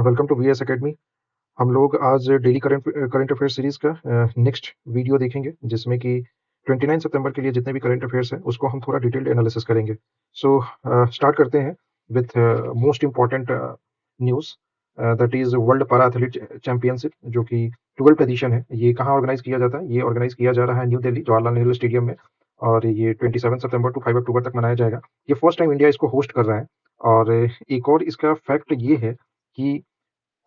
Welcome to VS academy. हम लोग आज डेली करंट अफेयर सीरीज का नेक्स्ट वीडियो देखेंगे, जिसमें कि 29 सितंबर के लिए जितने भी करंट अफेयर्स हैं उसको हम थोड़ा डिटेल्ड एनालिसिस करेंगे। सो स्टार्ट करते हैं with most important news, that is world para athlete championship, जो कि 12th एडिशन है। ये कहाँ ऑर्गेनाइज किया जाता है? ये ऑर्गेनाइज किया जा रहा है न्यू दिल्ली जवाहरलाल नेहरू स्टेडियम में, और ये 27 सितंबर टू 5 अक्टूबर तक मनाया जाएगा। ये फर्स्ट टाइम इंडिया इसको होस्ट कर रहा है। और एक और इसका फैक्ट ये है कि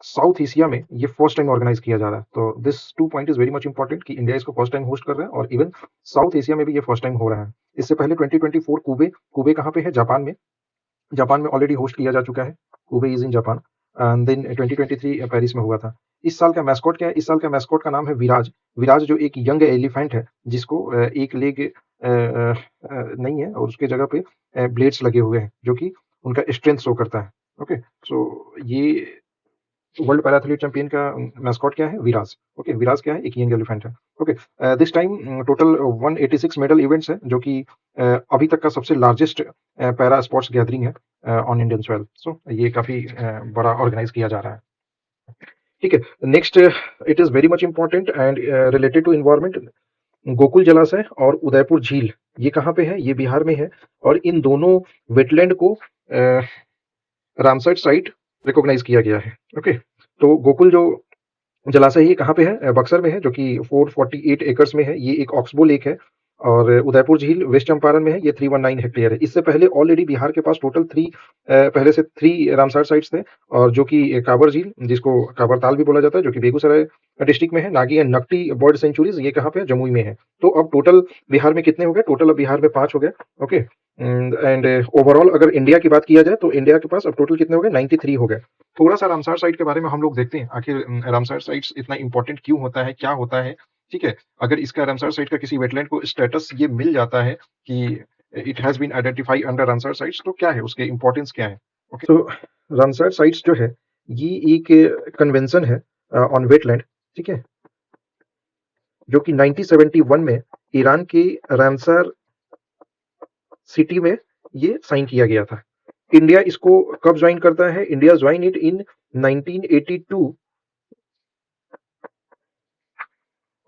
साउथ एशिया में ये फर्स्ट टाइम ऑर्गेनाइज किया जा रहा है। तो this 2 point is very much important कि इंडिया इसको फर्स्ट टाइम होस्ट कर रहा है, और इवन साउथ एशिया में भी ये फर्स्ट टाइम हो रहा है। इससे पहले 2024 कुबे कहाँ पे है? जापान में ऑलरेडी होस्ट किया जा चुका है। Kobe is in Japan. And then 2023 Paris में हुआ था। इस साल का मैस्कॉट क्या है? इस साल का मैस्कॉट का नाम है विराज। विराज जो एक यंग एलिफेंट है, जिसको एक लेग नहीं है, और उसके जगह पे ब्लेड्स लगे हुए हैं, जो कि उनका स्ट्रेंथ शो करता है। ओके, सो ये वर्ल्ड पैरा एथलीट चैंपियन का मैस्कॉट क्या है? विराज। ओके, विराज क्या है? एक यंग एलिफेंट है। Okay, this time total 186 medal events है, जो कि अभी तक का सबसे लार्जेस्ट पैरा स्पोर्ट्स गैदरिंग है ऑन इंडियन सॉइल। सो ये काफी बड़ा ऑर्गेनाइज किया जा रहा है। ठीक है, next it is very much important and related to environment. Gokul Jalashay और उदयपुर झील, ये कहाँ पे है? ये बिहार में है, और इन दोनों वेटलैंड को रामसर साइट रिकॉग्नाइज किया गया है। ओके, तो गोकुल जो जलाशय ये कहाँ पे है? बक्सर में है, जो कि 448 एकर्स में है। ये एक ऑक्सबो लेक है। और उदयपुर झील वेस्ट चंपारण में है, ये 319 हेक्टेयर है। इससे पहले ऑलरेडी बिहार के पास टोटल पहले से 3 रामसर साइट्स थे, और जो कि काबर झील, जिसको काबर ताल भी बोला जाता है, जो कि बेगूसराय डिस्ट्रिक्ट में है। Nagi and Nakti bird centuries, ये कहाँ पे है? जमुई में है। तो अब टोटल बिहार में कितने हो गए? टोटल अब बिहार में 5 हो गए। ओके, एंड ओवरऑल अगर इंडिया की बात किया जाए तो इंडिया के पास अब टोटल कितने हो गए? 93 हो गए। थोड़ा सा रामसर साइट के बारे में हम लोग देखते हैं, आखिर रामसर साइट्स इतना इंपॉर्टेंट क्यों होता है, क्या होता है। ठीक है, अगर इसका रामसर साइट का किसी वेटलैंड को स्टेटस ये मिल जाता है कि it has been identified under Ramsar sites, तो क्या है उसके इंपॉर्टेंस, क्या है? ओके, तो रामसर साइट्स जो है, ये एक कन्वेंशन है ऑन वेटलैंड। ठीक है, जो कि 1971 में ईरान के रामसर सिटी में ये साइन किया गया था। इंडिया इसको कब ज्वाइन करता है? India join it in 1982।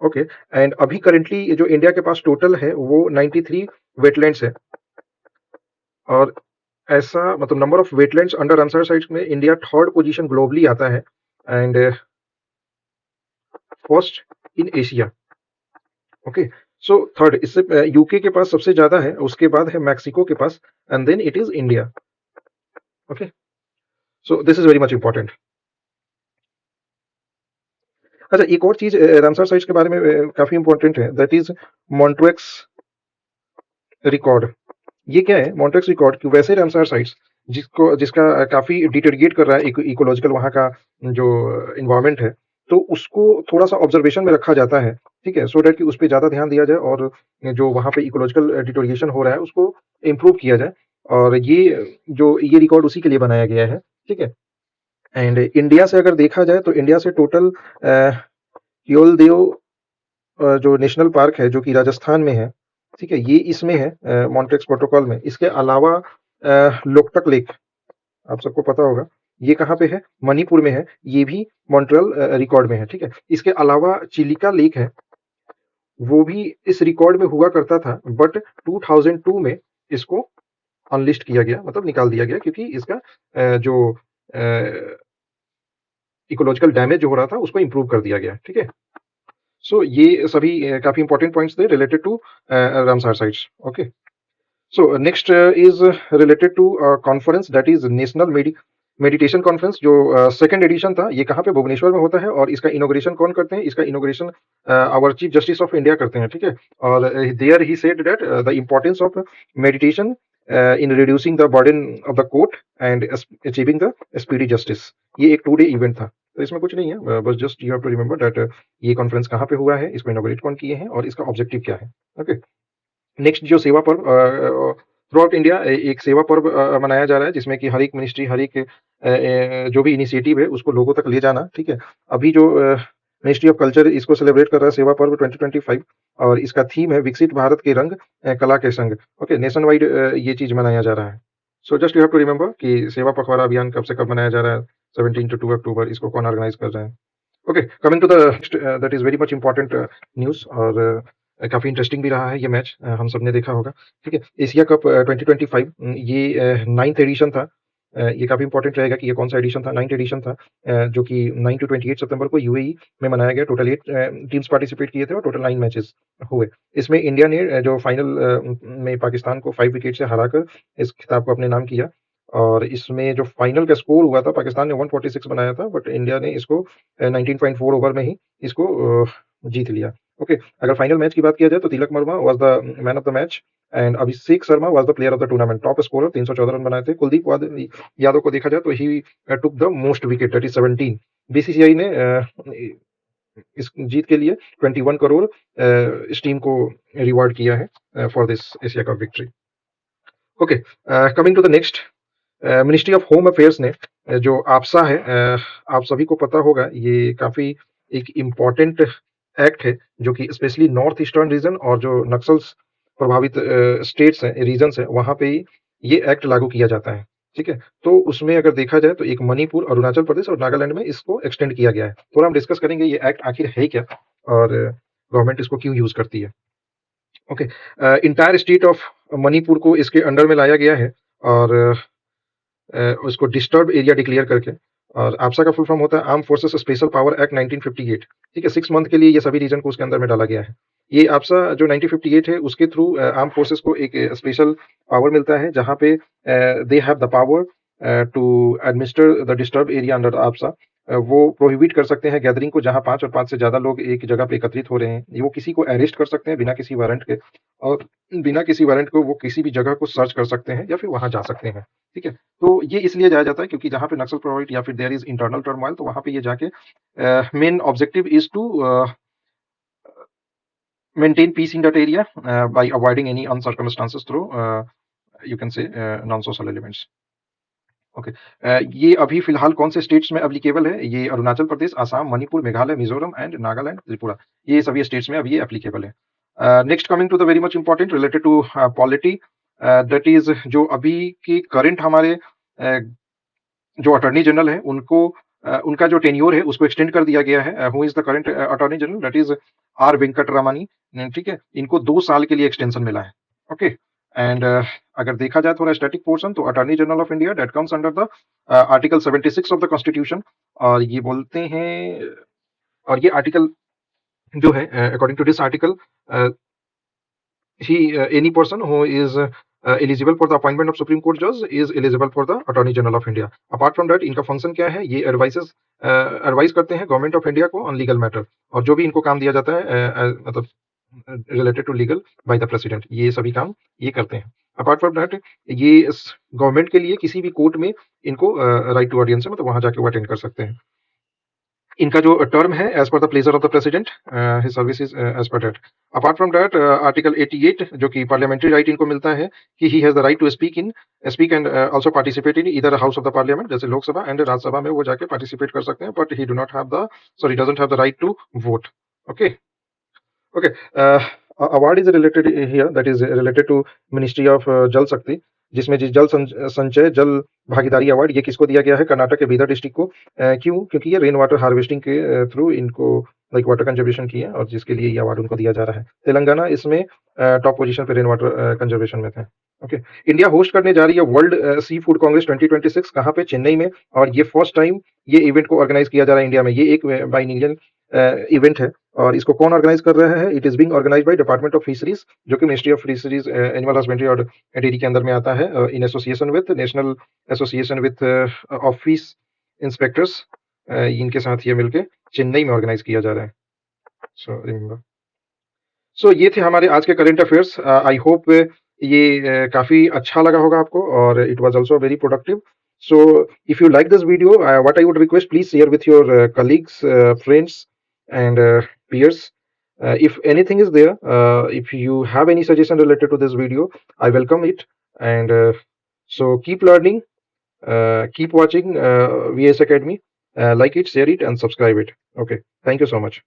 Okay, and अभी करेंटली जो इंडिया के पास टोटल है वो 93 वेटलैंड्स है। और ऐसा मतलब number of wetlands under Ramsar sites में इंडिया थर्ड पोजीशन ग्लोबली आता है, and first in Asia. Okay, so third, इससे यूके के पास सबसे ज्यादा है, उसके बाद है मैक्सिको के पास, and then it is India. Okay, so this is very much important. अच्छा, एक और चीज रामसर साइट्स के बारे में काफी इंपॉर्टेंट है, दैट इज मॉन्ट्रेक्स रिकॉर्ड। ये क्या है मॉन्ट्रेक्स रिकॉर्ड? कि वैसे रामसर साइट्स जिसका काफी डिटेरिएट कर रहा है इकोलॉजिकल वहाँ का जो इन्वायरमेंट है, तो उसको थोड़ा सा ऑब्जर्वेशन में रखा जाता है। ठीक है, सो डैट कि उस पर ज्यादा ध्यान दिया जाए, और जो वहाँ पे इकोलॉजिकल डिटोरिएशन हो रहा है उसको इम्प्रूव किया जाए। और ये रिकॉर्ड उसी के लिए बनाया गया है। ठीक है, एंड इंडिया से अगर देखा जाए तो इंडिया से टोटल योलदेव जो नेशनल पार्क है, जो कि राजस्थान में है, ठीक है, ये इसमें है मॉन्ट्रेक्स प्रोटोकॉल में। इसके अलावा लोकटक लेक, आप सबको पता होगा, ये कहाँ पे है? मणिपुर में है, ये भी मॉन्ट्रियल रिकॉर्ड में है। ठीक है, इसके अलावा चिलिका लेक है, वो भी इस रिकॉर्ड में हुआ करता था, बट 2002 में इसको अनलिस्ट किया गया, मतलब निकाल दिया गया, क्योंकि इसका जो इकोलॉजिकल डैमेज जो हो रहा था उसको इम्प्रूव कर दिया गया। ठीक है, सो ये सभी काफी इंपॉर्टेंट पॉइंट्स थे related to Ramsar sites. Okay, so next is related to conference, that is national meditation conference, जो सेकंड एडिशन था। ये कहाँ पे? भुवनेश्वर में होता है, और इसका इनोग्रेशन कौन करते हैं? इसका inauguration our chief justice of India करते हैं। ठीक है, और there he said that the importance of meditation in reducing the burden of the court and achieving the speedy justice. ये एक 2 डे इवेंट था, तो इसमें कुछ नहीं है, बस just you have to remember that ये कॉन्फ्रेंस कहाँ पे हुआ है, इसको इनोग्रेट कौन किए हैं, और इसका ऑब्जेक्टिव क्या है। ओके, नेक्स्ट जो सेवा पर्व थ्रू आउट इंडिया एक सेवा पर्व मनाया जा रहा है, जिसमें कि हर एक मिनिस्ट्री, हर एक जो भी इनिशिएटिव है उसको लोगों तक ले जाना। ठीक है, अभी जो मिनिस्ट्री ऑफ कल्चर इसको सेलिब्रेट कर रहा है सेवा पर्व 2025, और इसका थीम है विकसित भारत के रंग कला के संग। ओके, नेशन वाइड ये चीज मनाया जा रहा है। So just you have to remember कि सेवा पखवाड़ा अभियान कब से कब मनाया जा रहा है। 17 to 2 अक्टूबर इसको कौन ऑर्गेनाइज कर रहे हैं। Okay, coming to the next, that is very much important news, और काफ़ी इंटरेस्टिंग भी रहा है ये मैच, हम सबने देखा होगा। ठीक है, एशिया कप 2025, ये 9th एडिशन था। ये काफ़ी इंपॉर्टेंट रहेगा कि ये कौन सा एडिशन था। 9th एडिशन था, जो कि 9 टू 28 सितंबर को यूएई में मनाया गया। टोटल 8 टीम्स पार्टिसिपेट किए थे और टोटल 9 मैचेस हुए। इसमें इंडिया ने जो फाइनल में पाकिस्तान को 5 विकेट से हराकर इस खिताब को अपने नाम किया। और इसमें जो फाइनल का स्कोर हुआ था, पाकिस्तान ने 146 बनाया था, बट इंडिया ने इसको 19.4 ओवर में ही इसको जीत लिया। ओके, अगर फाइनल मैच की बात किया जाए तो Tilak Varma was the man of the match and Abhishek Sharma was the player of the tournament. Top scorer 314 run बनाए थे। कुलदीप यादव को देखा जाए तो he took the most wicket, that is 17। BCCI ने इस जीत के लिए 21 करोड़ इस टीम को रिवार्ड किया है for this Asia cup victory. Okay, coming to the next, ministry of home affairs ने जो आपसा है, आप सभी को पता होगा, ये काफी एक इम्पॉर्टेंट एक्ट है जो कि स्पेशली नॉर्थ ईस्टर्न रीजन और जो नक्सल्स प्रभावित स्टेट्स हैं, रीजन्स हैं, वहां पे ये एक्ट लागू किया जाता है। ठीक है, तो उसमें अगर देखा जाए तो एक मणिपुर, अरुणाचल प्रदेश और नागालैंड में इसको एक्सटेंड किया गया है। थोड़ा हम डिस्कस करेंगे ये एक्ट आखिर है क्या और गवर्नमेंट इसको क्यों यूज करती है। Okay, entire state of Manipur को इसके अंडर में लाया गया है और उसको डिस्टर्ब एरिया डिक्लेयर करके। और आपसा का फुल फॉर्म होता है arm forces special power act 1958। ठीक है, 6 मंथ के लिए ये सभी रीजन को उसके अंदर में डाला गया है। ये आपसा जो 1958 है उसके थ्रू आर्म फोर्सेस को एक स्पेशल पावर मिलता है, जहाँ पे they have the power to administer the disturb area under AFSPA. वो प्रोहिबिट कर सकते हैं गैदरिंग को, जहाँ 5 और 5 से ज्यादा लोग एक जगह पे एकत्रित हो रहे हैं। वो किसी को अरेस्ट कर सकते हैं बिना किसी वारंट के, और बिना किसी वारंट को वो किसी भी जगह को सर्च कर सकते हैं या फिर वहां जा सकते हैं। ठीक है, तो ये इसलिए जाया जाता है क्योंकि जहाँ पे नक्सल प्रभावित या फिर देयर इज इंटरनल टर्मोइल, तो वहां पे ये जाके main objective is to maintain peace in that area by avoiding any uncircumstances through you can say non social elements. Okay, ये अभी फिलहाल कौन से स्टेट्स में एप्लीकेबल है? ये अरुणाचल प्रदेश, आसाम, मणिपुर, मेघालय, मिजोरम एंड नागालैंड, त्रिपुरा, ये सभी स्टेट्स में अभी ये एप्लीकेबल है। Next, coming to the very much important related to polity, that is जो अभी की करंट हमारे जो अटॉर्नी जनरल है उनको उनका जो टेन्योर है उसको एक्सटेंड कर दिया गया है। Who is the current attorney general? That is R Venkataramani. ठीक है, इनको 2 साल के लिए एक्सटेंशन मिला है। ओके, एंड अगर देखा जाए थोड़ा स्टैटिक पोर्शन, तो attorney general of India that comes under the article 76 of the constitution. और ये बोलते हैं, और ये आर्टिकल जो है, according to this article, any person who is eligible for the appointment of Supreme Court judge is eligible for the Attorney General of India. Apart from that, इनका function क्या है? ये एडवाइस करते हैं गवर्नमेंट ऑफ इंडिया को on legal matter, और जो भी इनको काम दिया जाता है मतलब related to legal by the president, ये सभी काम ये करते हैं। अपार्ट फ्रॉम दैट, ये गवर्नमेंट के लिए किसी भी कोर्ट में इनको राइट टू ऑडियंस है, मतलब वहां जाके वो अटेंड कर सकते हैं। इनका जो टर्म है as per the pleasure of the president, his service is as per that. Apart from that, article 88 जो कि पार्लियामेंट्री राइट इनको मिलता है कि he has the right to speak and also participate in either house of the parliament, जैसे Lok Sabha and Rajya Sabha में वो जाके पार्टिसिपेट कर सकते हैं, but he do not have the doesn't have the right to vote. Okay, okay, award is related here, that is related to ministry of Jal Shakti, जिसमें जल संचय जल भागीदारी अवार्ड ये किसको दिया गया है? कर्नाटक के बीदर डिस्ट्रिक्ट को। क्यों? क्योंकि ये रेन वाटर हार्वेस्टिंग के थ्रू इनको लाइक वाटर कंजर्वेशन किया, और जिसके लिए ये अवार्ड उनको दिया जा रहा है। तेलंगाना इसमें टॉप पोजीशन पे रेन वाटर कंजर्वेशन में थे। ओके, इंडिया होस्ट करने जा रही है वर्ल्ड सी फूड कांग्रेस 2026, कहाँ पे? चेन्नई में। और ये फर्स्ट टाइम ये इवेंट को ऑर्गेनाइज किया जा रहा है इंडिया में। ये एक बाई इंडियन इवेंट है, और इसको कौन ऑर्गेनाइज कर रहा है? It is being organised by department of fisheries, जो कि ministry of fisheries animal husbandry और डेयरी के अंदर में आता है, in association with national association with of fish inspectors. इनके साथ ये मिलके चेन्नई में ऑर्गेनाइज किया जा रहा है। सो रिमेंबर, सो ये थे हमारे आज के करंट अफेयर्स। आई होप ये काफी अच्छा लगा होगा आपको, और it was also very productive. So if you like this video, what I would request, please share with your colleagues, friends and peers. If anything is there, if you have any suggestion related to this video, I welcome it. And so keep learning, keep watching VS Academy. Like it, share it, and subscribe it. Okay, thank you so much.